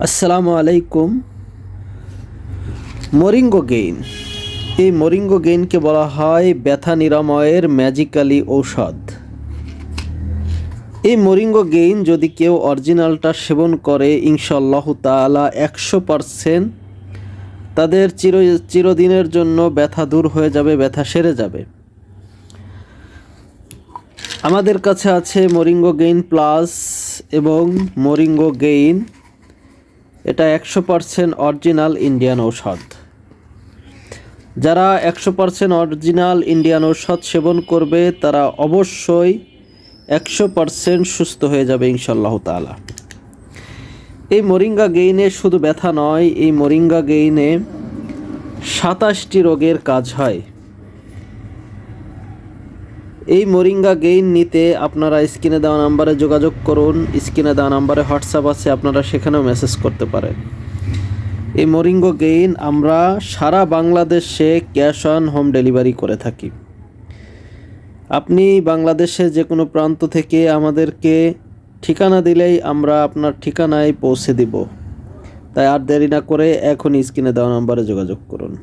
আসসালামু আলাইকুম। মরিঙ্গো গেইন, এই মরিঙ্গো গেইনকে বলা হয় ব্যথা নিরাময়ের ম্যাজিক্যালি ঔষধ। এই মরিঙ্গো গেইন যদি কেউ অরিজিনালটা সেবন করে ইনশাআল্লাহু তাআলা 100% তাদের চিরদিনের জন্য ব্যথা দূর হয়ে যাবে, ব্যথা সেরে যাবে। আমাদের কাছে আছে মরিঙ্গো গেইন প্লাস এবং মরিঙ্গো গেইন। এটা 100% অরিজিনাল ইন্ডিয়ান ঔষধ। যারা 100% অরিজিনাল ইন্ডিয়ান ঔষধ সেবন করবে তারা অবশ্যই 100% সুস্থ হয়ে যাবে ইনশাআল্লাহু তাআলা। এই মরিঙ্গা গেইনে শুধু ব্যথা নয়, এই মরিঙ্গা গেইনে 27টি রোগের কাজ হয়। এই মরিঙ্গা গেইন নিতে আপনারা স্ক্রিনে দেওয়া নাম্বারে যোগাযোগ করুন। স্ক্রিনে দেওয়া নাম্বারে হোয়াটসঅ্যাপ আছে, আপনারা সেখানেও মেসেজ করতে পারেন। এই মরিঙ্গো গেইন আমরা সারা বাংলাদেশে ক্যাশ অন হোম ডেলিভারি করে থাকি। আপনি বাংলাদেশে যে কোনো প্রান্ত থেকে আমাদেরকে ঠিকানা দিলেই আমরা আপনার ঠিকানায় পৌঁছে দিব। তাই আর দেরি না করে এখনই স্ক্রিনে দেওয়া নাম্বারে যোগাযোগ করুন।